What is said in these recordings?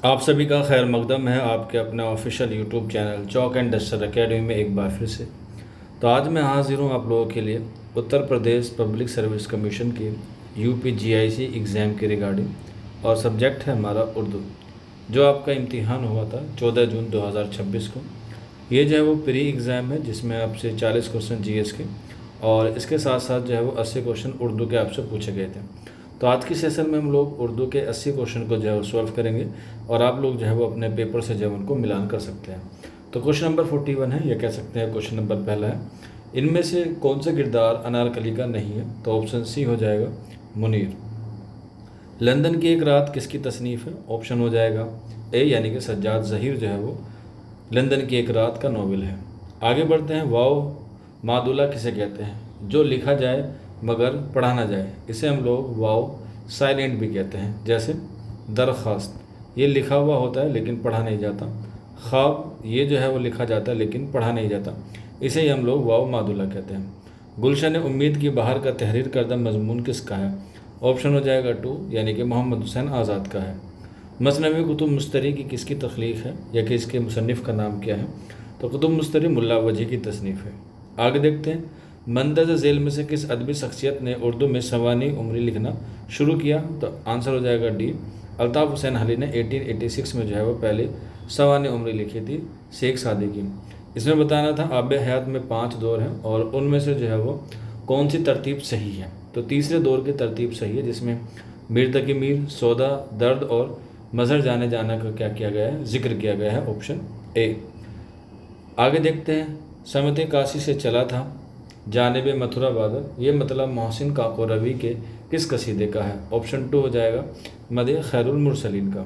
آپ سبھی کا خیر مقدم ہے آپ کے اپنے official YouTube channel chalk and duster academy میں ایک بار پھر سے۔ تو آج میں حاضر ہوں آپ لوگوں کے لیے Uttar Pradesh public service commission کی UPGIC ایگزام کی ریگارڈنگ، اور سبجیکٹ ہے ہمارا اردو، جو آپ کا امتحان ہوا تھا 14 جون 2026 کو۔ یہ جو ہے وہ پری ایگزام ہے جس میں آپ سے 40 کوشچن GS کے اور اس کے ساتھ ساتھ جو ہے وہ 80 کوشچن اردو کے آپ سے پوچھے گئے تھے۔ تو آج کی سیشن میں ہم لوگ اردو کے 80 کوشچن کو جو ہے وہ سولو کریں گے، اور آپ لوگ جو ہے وہ اپنے پیپر سے جو ہے ان کو ملان کر سکتے ہیں۔ تو کوشچن نمبر 41 ہے، یہ کہہ سکتے ہیں کوشچن نمبر پہلا ہے، ان میں سے کون سا کردار انارکلی کا نہیں ہے؟ تو آپشن سی ہو جائے گا منیر۔ لندن کی ایک رات کس کی تصنیف ہے؟ آپشن ہو جائے گا اے یعنی کہ سجاد ظہیر جو ہے وہ لندن کی ایک رات کا ناول ہے۔ آگے بڑھتے ہیں، واو مادولہ کسے کہتے ہیں؟ جو لکھا جائے مگر پڑھا نہ جائے، اسے ہم لوگ واو سائلنٹ بھی کہتے ہیں۔ جیسے درخواست، یہ لکھا ہوا ہوتا ہے لیکن پڑھا نہیں جاتا۔ خواب، یہ جو ہے وہ لکھا جاتا ہے لیکن پڑھا نہیں جاتا، اسے ہی ہم لوگ واو مادولہ کہتے ہیں۔ گلشن امید کی بہار کا تحریر کردہ مضمون کس کا ہے؟ آپشن ہو جائے گا 2 یعنی کہ محمد حسین آزاد کا ہے۔ مثنوی کتب مستری کی کس کی تخلیق ہے یا کہ اس کے مصنف کا نام کیا ہے؟ تو کتب مستری ملا وجہ کی تصنیف ہے۔ آگے دیکھتے ہیں، مندرجہ ذیل میں سے کس ادبی شخصیت نے اردو میں سوانح عمری لکھنا شروع کیا؟ تو آنسر ہو جائے گا ڈی، الطاف حسین حلی نے 1886 میں جو ہے وہ پہلے سوانح عمری لکھی تھی شیخ سادی کی۔ اس میں بتانا تھا آب حیات میں 5 دور ہیں اور ان میں سے جو ہے وہ کون سی ترتیب صحیح ہے؟ تو تیسرے دور کی ترتیب صحیح ہے، جس میں میر تقی میر، سودا، درد اور مظہر جانے جانا کا کیا کیا گیا ہے؟ ذکر کیا گیا ہے، آپشن اے۔ آگے دیکھتے ہیں، سمت کاشی سے چلا تھا جانب متھرا بادل، یہ مطلب محسن کاکو روی کے کس قصیدے کا ہے؟ آپشن 2 ہو جائے گا مدح خیر المرسلین کا۔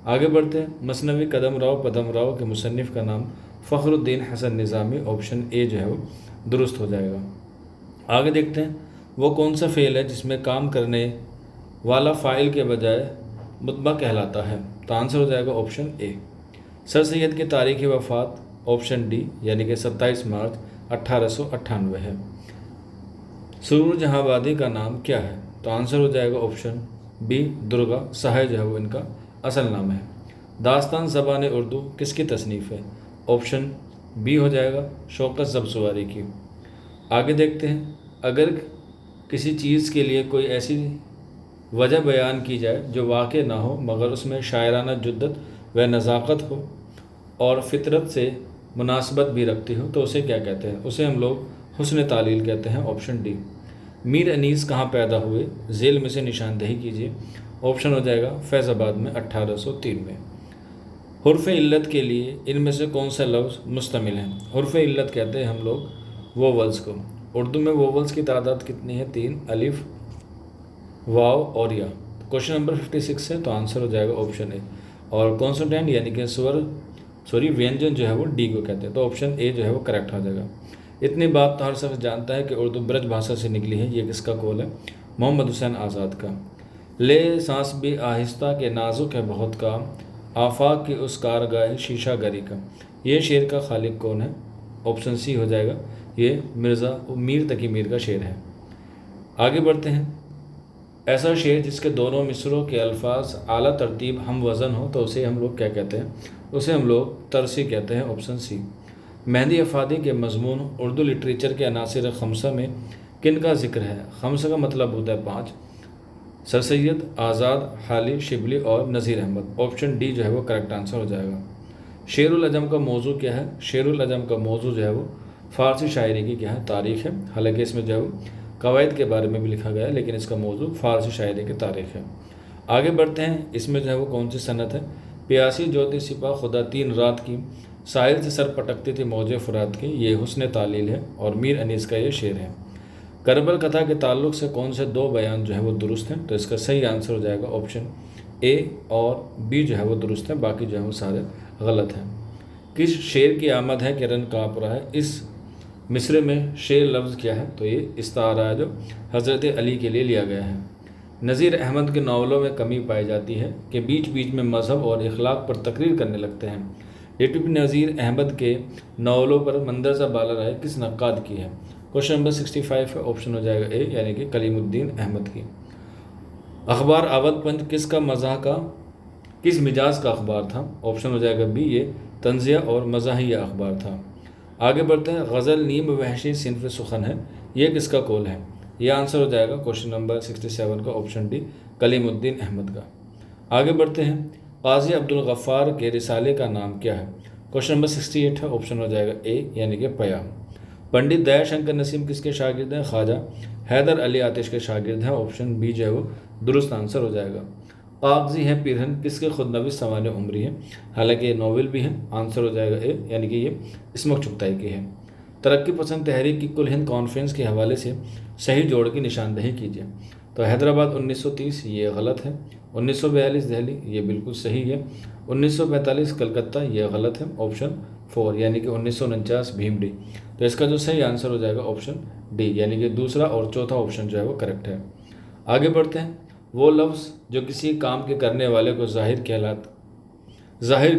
آگے بڑھتے ہیں، مثنوی قدم راؤ پدم راؤ کے مصنف کا نام فخر الدین حسن نظامی، آپشن اے جو ہے وہ درست ہو جائے گا۔ آگے دیکھتے ہیں، وہ کون سا فعل ہے جس میں کام کرنے والا فاعل کے بجائے متبع کہلاتا ہے؟ تو آنسر ہو جائے گا آپشن اے۔ سر سید کی تاریخ وفات آپشن ڈی یعنی کہ 27 مارچ 1898 ہے۔ سرور جہاں آبادی کا نام کیا ہے؟ تو آنسر ہو جائے گا آپشن بی، درگا سہائے جو ہے وہ ان کا اصل نام ہے۔ داستان زبان اردو کس کی تصنیف ہے؟ آپشن بی ہو جائے گا شوکت زبسواری کی۔ آگے دیکھتے ہیں، اگر کسی چیز کے لیے کوئی ایسی وجہ بیان کی جائے جو واقع نہ ہو مگر اس میں شاعرانہ جدت و نزاکت ہو اور فطرت سے مناسبت بھی رکھتی ہو، تو اسے کیا کہتے ہیں؟ اسے ہم لوگ حسن تعلیل کہتے ہیں، آپشن ڈی۔ میر انیس کہاں پیدا ہوئے؟ ذیل میں سے نشاندہی کیجیے۔ آپشن ہو جائے گا فیض آباد میں 1803 میں۔ حرف علت کے لیے ان میں سے کون سا لفظ مستعمل ہے؟ حرف علت کہتے ہیں ہم لوگ ووولز کو۔ اردو میں ووولز کی تعداد کتنی ہے؟ 3، الف، واو اور یا۔ کوشچن نمبر 56 ہے، تو آنسر ہو جائے گا آپشن اے۔ اور کانسونٹینٹ یعنی کہ وینجن جو ہے وہ ڈی کو کہتے ہیں، تو آپشن اے جو ہے وہ کریکٹ ہو جائے گا۔ اتنی بات تو ہر شخص جانتا ہے کہ اردو برج بھاشا سے نکلی ہے، یہ کس کا قول ہے؟ محمد حسین آزاد کا۔ لے سانس بھی آہستہ کے نازک ہے بہت کام، آفاق کی اس کارگاہ شیشہ گری کا، یہ شعر کا خالق کون ہے؟ آپشن سی ہو جائے گا، یہ میر تقی میر کا شعر ہے۔ آگے بڑھتے ہیں، ایسا شعر جس کے دونوں مصروں کے الفاظ اعلیٰ ترتیب ہم وزن ہو تو اسے ہم لوگ کیا کہتے ہیں؟ اسے ہم لوگ ترسی کہتے ہیں، آپشن سی۔ مہدی افادی کے مضمون اردو لٹریچر کے عناصر خمسہ میں کن کا ذکر ہے؟ خمسہ کا مطلب ہوتا ہے 5، سر سید، آزاد، حالی، شبلی اور نذیر احمد۔ آپشن ڈی جو ہے وہ کریکٹ آنسر ہو جائے گا۔ شعر العجم کا موضوع کیا ہے؟ شعر العجم کا موضوع جو ہے وہ فارسی شاعری کی کیا ہے؟ تاریخ ہے، حالانکہ اس میں جو ہے وہ قواعد کے بارے میں بھی لکھا گیا ہے، لیکن اس کا موضوع فارسی شاعری کی تاریخ ہے۔ آگے بڑھتے ہیں، اس میں جو ہے وہ کون سی صنعت ہے؟ پیاسی جوتی سپاہ خدا 3 رات کی، ساحل سے سر پٹکتی تھی موج فرات کی، یہ حسن تعلیل ہے اور میر انیس کا یہ شعر ہے۔ کربل کتھا کے تعلق سے کون سے 2 بیان جو ہے وہ درست ہیں؟ تو اس کا صحیح آنسر ہو جائے گا آپشن اے اور بی جو ہے وہ درست ہیں، باقی جو ہے وہ سارے غلط ہیں۔ کس شعر کی آمد ہے کہ رن کانپ رہا ہے؟ اس مصرے میں شعر لفظ کیا ہے؟ تو یہ استعارہ ہے جو حضرت علی کے لیے لیا گیا ہے۔ نذیر احمد کے ناولوں میں کمی پائی جاتی ہے کہ بیچ بیچ میں مذہب اور اخلاق پر تقریر کرنے لگتے ہیں۔ ڈپٹی نذیر احمد کے ناولوں پر مندرجہ بالا رائے کس نقاد کی ہے؟ کوشچن نمبر 65 ہے، آپشن ہو جائے گا اے یعنی کہ کلیم الدین احمد کی۔ اخبار آود پنج کس کا مزاح کا کس مزاج کا اخبار تھا؟ آپشن ہو جائے گا بی، یہ طنزیہ اور مزاحیہ اخبار تھا۔ آگے بڑھتے ہیں، غزل نیم وحشی صنف سخن ہے، یہ کس کا قول ہے؟ یہ آنسر ہو جائے گا کوشچن نمبر 67 کا آپشن ڈی، کلیم الدین احمد کا۔ آگے بڑھتے ہیں، قاضی عبدالغفار کے رسالے کا نام کیا ہے؟ کوشچن نمبر 68 ہے، آپشن ہو جائے گا اے یعنی کہ پیام۔ پنڈت دیا شنکر نسیم کس کے شاگرد ہیں؟ خواجہ حیدر علی آتش کے شاگرد ہیں، آپشن بی جو ہے وہ درست آنسر ہو جائے گا۔ کاغذی ہے پیرہن کس کے خود نویس سوانح عمری ہے؟ حالانکہ یہ ناول بھی ہے، آنسر ہو جائے گا اے یعنی کہ یہ اسمک چغتائی کی ہے۔ ترقی پسند تحریک کی کل ہند کانفرنس کے حوالے سے صحیح جوڑ کی نشاندہی کیجیے۔ تو حیدرآباد 1930 یہ غلط ہے، 1942 دہلی یہ بالکل صحیح ہے، 1945 کلکتہ یہ غلط ہے، آپشن 4 یعنی کہ 1949 بھیمڈی۔ تو اس کا جو صحیح آنسر ہو جائے گا آپشن ڈی یعنی کہ دوسرا اور چوتھا آپشن جو ہے وہ کریکٹ ہے۔ آگے بڑھتے ہیں، وہ لفظ جو کسی کام کے کرنے والے کو ظاہر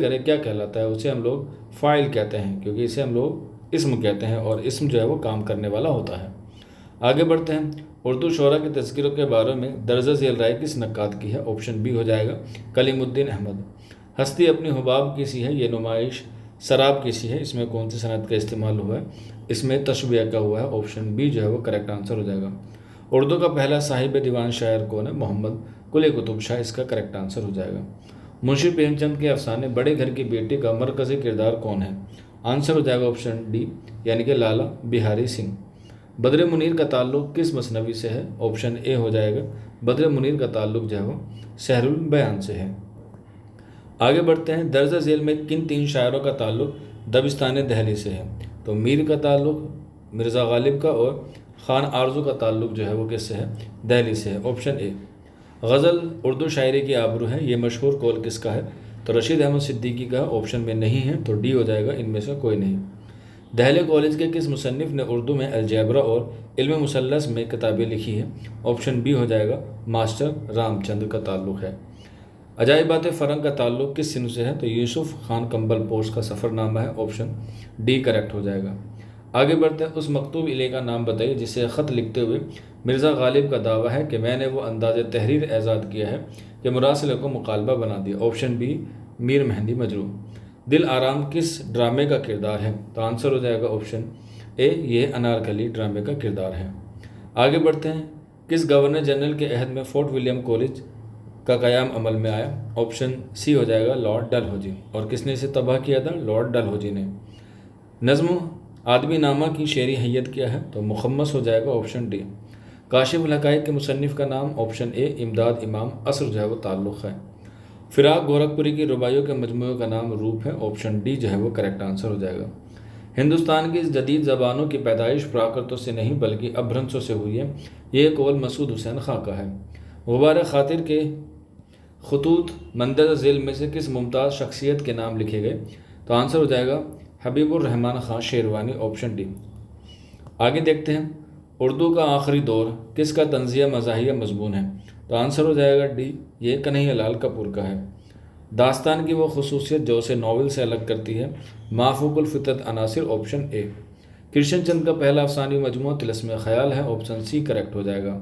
کرے کیا کہلاتا ہے؟ اسے ہم لوگ فاعل کہتے ہیں، کیونکہ اسے ہم لوگ اسم کہتے ہیں اور اسم جو ہے وہ کام کرنے والا ہوتا ہے۔ آگے بڑھتے ہیں، اردو شعراء کے تذکروں کے بارے میں درجہ ذیل رائے کس نقاد کی ہے؟ آپشن بی ہو جائے گا کلیم الدین احمد۔ ہستی اپنی حباب کی سی ہے، یہ نمائش سراب کی سی ہے، اس میں کون سی صنعت کا استعمال ہوا ہے؟ اس میں تشبیہ کا ہوا ہے، آپشن بی جو ہے وہ کریکٹ آنسر ہو جائے گا۔ اردو کا پہلا صاحب دیوان شاعر کون ہے؟ محمد قلی قطب شاہ، اس کا کریکٹ آنسر ہو جائے گا۔ منشی پریم چند کے افسانے بڑے گھر کی بیٹی کا مرکزی کردار کون ہے؟ آنسر ہو جائے گا آپشن ڈی یعنی کہ لالا بہاری سنگھ۔ بدر منیر کا تعلق کس مثنوی سے ہے؟ آپشن اے ہو جائے گا بدر منیر کا تعلق جو ہے وہ سحر البیان سے ہے۔ آگے بڑھتے ہیں، درجہ ذیل میں کن 3 شاعروں کا تعلق دبستان دہلی سے ہے؟ تو میر کا تعلق مرزا غالب کا اور خان آرزو کا تعلق جو ہے وہ کس سے ہے؟ دہلی سے ہے، آپشن اے۔ غزل اردو شاعری کی آبرو ہے، یہ مشہور قول کس کا ہے؟ تو رشید احمد صدیقی کا، آپشن میں نہیں ہے تو ڈی ہو جائے گا، ان میں سے کوئی نہیں۔ دہلی کالج کے کس مصنف نے اردو میں الجبرا اور علم مثلث میں کتابیں لکھی ہیں؟ آپشن بی ہو جائے گا ماسٹر رام چندر کا تعلق ہے۔ عجائبات فرنگ کا تعلق کس صنف سے ہے؟ تو یوسف خان کمبل پوش کا سفر نامہ ہے، آپشن ڈی کریکٹ ہو جائے گا۔ آگے بڑھتے ہیں، اس مکتوب علیہ کا نام بتائیے جسے خط لکھتے ہوئے مرزا غالب کا دعویٰ ہے کہ میں نے وہ انداز تحریر ایجاد کیا ہے کہ مراسلے کو مقالبہ بنا دیا، آپشن بی میر مہندی مجروح۔ دل آرام کس ڈرامے کا کردار ہے؟ تو آنسر ہو جائے گا آپشن اے، یہ انارکلی ڈرامے کا کردار ہے۔ آگے بڑھتے ہیں، کس گورنر جنرل کے عہد میں فورٹ ولیم کالج کا قیام عمل میں آیا؟ آپشن سی ہو جائے گا لارڈ ڈلہوزی۔ اور کس نے اسے تباہ کیا تھا؟ لارڈ ڈلہوزی نے۔ نظم آدمی نامہ کی شعری حیت کیا ہے؟ تو مخمس ہو جائے گا، آپشن ڈی۔ کاشف الحقائق کے مصنف کا نام؟ آپشن اے امداد امام، اصل جو ہے وہ تعلق ہے۔ فراق گورکھپوری کی رباعیوں کے مجموعے کا نام روپ ہے، آپشن ڈی جو ہے وہ کریکٹ آنسر ہو جائے گا۔ ہندوستان کی جدید زبانوں کی پیدائش پراکرتوں سے نہیں بلکہ ابھرنسوں سے ہوئی ہے، یہ قول مسعود حسین خاں کا ہے۔ غبار خاطر کے خطوط مندرجہ ذیل میں سے کس ممتاز شخصیت کے نام لکھے گئے؟ تو آنسر ہو جائے گا حبیب الرحمن خان شیروانی، آپشن ڈی۔ آگے دیکھتے ہیں، اردو کا آخری دور کس کا طنزیہ مزاحیہ مضمون ہے؟ تو آنسر ہو جائے گا ڈی، یہ کنہیا لال کپور کا ہے۔ داستان کی وہ خصوصیت جو اسے ناول سے الگ کرتی ہے؟ مافوق الفطرت عناصر، آپشن اے۔ کرشن چند کا پہلا افسانوی مجموعہ طلسم خیال ہے، آپشن سی کریکٹ ہو جائے گا۔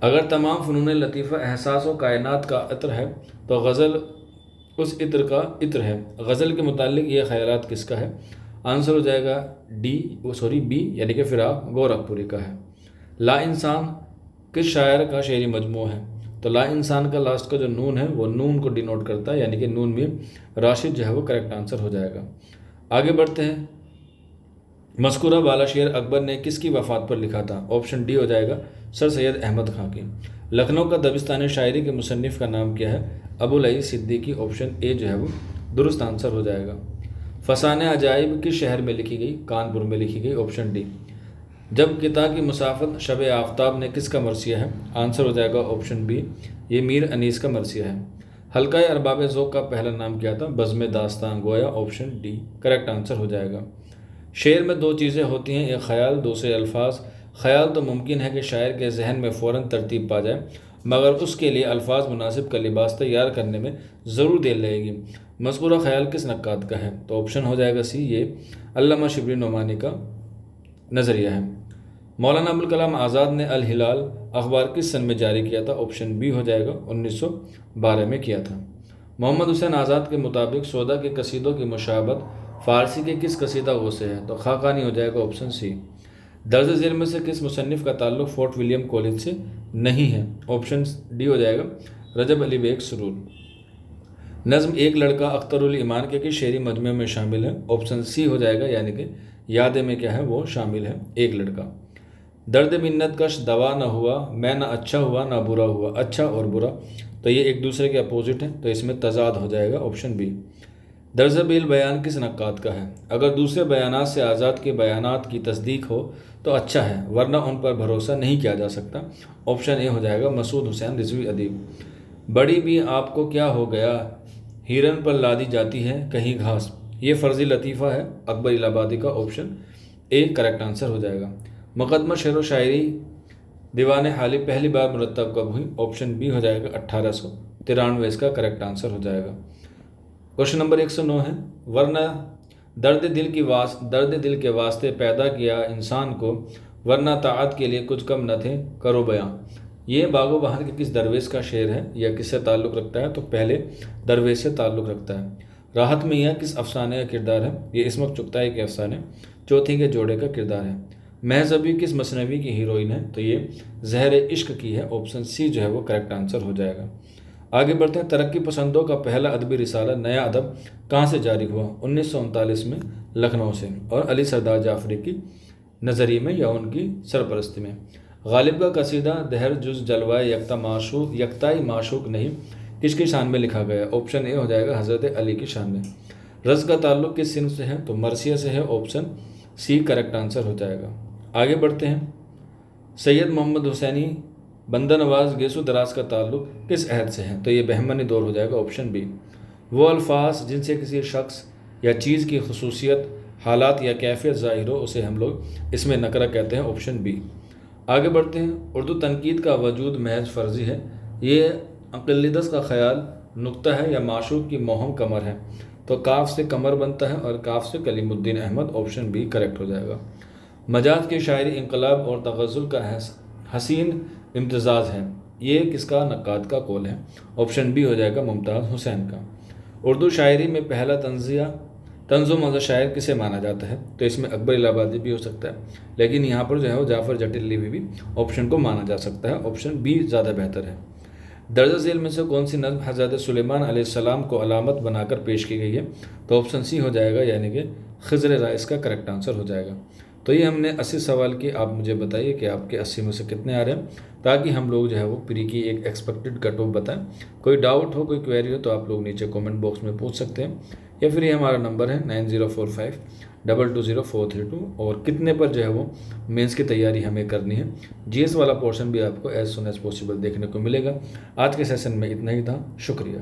اگر تمام فنون لطیفہ احساس و کائنات کا عطر ہے تو غزل اس عطر کا عطر ہے، غزل کے متعلق یہ خیالات کس کا ہے؟ آنسر ہو جائے گا بی یعنی کہ فراق گورکھپوری کا ہے۔ لا انسان کس شاعر کا شعری مجموعہ ہے؟ تو لا انسان کا لاسٹ کا جو نون ہے وہ نون کو ڈینوٹ کرتا ہے، یعنی کہ نون میں راشد جو ہے وہ کریکٹ آنسر ہو جائے گا۔ آگے بڑھتے ہیں، مذکورہ بالا شعر اکبر نے کس کی وفات پر لکھا تھا؟ آپشن ڈی ہو جائے گا سر سید احمد خان کی۔ لکھنؤ کا دبستان شاعری کے مصنف کا نام کیا ہے؟ ابو العز صدیقی، آپشن اے جو ہے وہ درست آنسر ہو جائے گا۔ فسانہ عجائب کس شہر میں لکھی گئی؟ کانپور میں لکھی گئی، آپشن ڈی۔ جب کتا کی مسافت شب آفتاب نے کس کا مرثیہ ہے؟ آنسر ہو جائے گا آپشن بی، یہ میر انیس کا مرثیہ ہے۔ حلقہ ارباب ذوق کا پہلا نام کیا تھا؟ بزم داستان گویا، آپشن ڈی کریکٹ آنسر ہو جائے گا۔ شعر میں 2 چیزیں ہوتی ہیں، ایک خیال، دوسرے الفاظ۔ خیال تو ممکن ہے کہ شاعر کے ذہن میں فوراً ترتیب پا جائے، مگر اس کے لیے الفاظ مناسب کا لباس تیار کرنے میں ضرور دیر لگے گی۔ مذکورہ خیال کس نقاد کا ہے؟ تو آپشن ہو جائے گا سی، یہ علامہ شبلی نعمانی کا نظریہ ہے۔ مولانا ابوالکلام آزاد نے الہلال اخبار کس سن میں جاری کیا تھا؟ آپشن بی ہو جائے گا 1912 میں کیا تھا۔ محمد حسین آزاد کے مطابق سودا کے قصیدوں کی مشابہت فارسی کے کس قصیدہ گو سے ہے؟ تو خاقانی ہو جائے گا آپشن سی۔ درج ذیل میں سے کس مصنف کا تعلق فورٹ ولیم کالج سے نہیں ہے؟ آپشن ڈی ہو جائے گا رجب علی بیگ سرور۔ نظم ایک لڑکا اختر الایمان کے کس شعری مجموعے میں شامل ہے؟ آپشن سی ہو جائے گا، یعنی کہ یادیں میں کیا ہے وہ شامل ہے ایک لڑکا۔ درد منت کش دوا نہ ہوا، میں نہ اچھا ہوا نہ برا ہوا، اچھا اور برا تو یہ ایک دوسرے کے اپوزٹ ہیں، تو اس میں تضاد ہو جائے گا آپشن بی۔ درج بیل بیان کس نقاد کا ہے؟ اگر دوسرے بیانات سے آزاد کے بیانات کی تصدیق ہو تو اچھا ہے، ورنہ ان پر بھروسہ نہیں کیا جا سکتا۔ آپشن اے ہو جائے گا مسعود حسین رضوی ادیب۔ بڑی بھی آپ کو کیا ہو گیا، ہیرن پر لادی جاتی ہے کہیں گھاس، یہ فرضی لطیفہ ہے اکبر الہ آبادی کا۔ آپشن اے کریکٹ آنسر ہو جائے گا۔ مقدمہ شعر و شاعری دیوان حالی پہلی بار مرتب کب ہوئی؟ آپشن بی ہو جائے گا 1893، اس کا کریکٹ آنسر ہو جائے گا۔ کوشچن نمبر 109 ہے، ورنہ درد دل کے واسطے پیدا کیا انسان کو، ورنہ طاعت کے لیے کچھ کم نہ تھے کرو بیاں، یہ باغ و بہار کے کس درویش کا شعر ہے یا کس سے تعلق رکھتا ہے؟ تو پہلے درویش سے تعلق رکھتا ہے۔ راحت میاں کس افسانے کا کردار ہے؟ یہ اسمت چغتائی کے افسانے چوتھی کے جوڑے کا کردار ہے۔ محض ابھی کس مثنوی کی ہیروئن ہے؟ تو یہ زہر عشق کی ہے، آپشن سی جو ہے وہ کریکٹ آنسر ہو جائے گا۔ آگے بڑھتے ہیں، ترقی پسندوں کا پہلا ادبی رسالہ نیا ادب کہاں سے جاری ہوا؟ 1939 میں لکھنؤ سے، اور علی سردار جعفری کی نظری میں یا ان کی سرپرستی میں۔ غالب کا قصیدہ دہر جز جلوائے یکتائی معشوق نہیں کس کی شان میں لکھا گیا؟ آپشن اے ہو جائے گا حضرت علی کی شان میں۔ رز کا تعلق کس صنف سے ہے؟ تو مرثیہ سے ہے، آپشن سی کریکٹ آنسر ہو جائے گا۔ آگے بڑھتے ہیں، سید محمد حسینی بندہ نواز گیسو دراز کا تعلق کس عہد سے ہے؟ تو یہ بہمنی دور ہو جائے گا، آپشن بی۔ وہ الفاظ جن سے کسی شخص یا چیز کی خصوصیت، حالات یا کیفیت ظاہر ہو اسے ہم لوگ اس میں نکرہ کہتے ہیں، آپشن بی۔ آگے بڑھتے ہیں، اردو تنقید کا وجود محض فرضی ہے، یہ اقلیدس کا خیال نکتہ ہے یا معشوق کی موہم کمر ہے؟ تو کاف سے کمر بنتا ہے اور کاف سے کلیم الدین احمد، آپشن بی کریکٹ ہو جائے گا۔ مجاز کی شاعری انقلاب اور تغزل کا حسین امتزاج ہے، یہ کس کا نقاد کا قول ہے؟ آپشن بی ہو جائے گا ممتاز حسین کا۔ اردو شاعری میں پہلا طنز و مزہ شاعر کسے مانا جاتا ہے؟ تو اس میں اکبر الہ آبادی بھی ہو سکتا ہے، لیکن یہاں پر جو ہے وہ جعفر جٹلی بھی آپشن کو مانا جا سکتا ہے، آپشن بی زیادہ بہتر ہے۔ درج ذیل میں سے کون سی نظم حضرت سلیمان علیہ السلام کو علامت بنا کر پیش کی گئی ہے؟ تو آپشن سی ہو جائے گا، یعنی کہ خضر را، اس کا کریکٹ آنسر ہو جائے گا۔ تو یہ ہم نے 80 سوال کی، آپ مجھے بتائیے کہ آپ کے 80 میں سے کتنے آ رہے ہیں، تاکہ ہم لوگ جو ہے وہ پری کی ایک ایکسپیکٹڈ کٹ آف بتائیں۔ کوئی ڈاؤٹ ہو، کوئی کویری ہو تو آپ لوگ نیچے کومنٹ باکس میں پوچھ سکتے ہیں، یا پھر یہ ہمارا نمبر ہے 9045220432، اور کتنے پر جو ہے وہ مینس کی تیاری ہمیں کرنی ہے۔ جی ایس والا پورشن بھی آپ کو ایز سون ایز پاسبل دیکھنے کو ملے گا۔ آج کے سیشن میں اتنا ہی تھا، شکریہ۔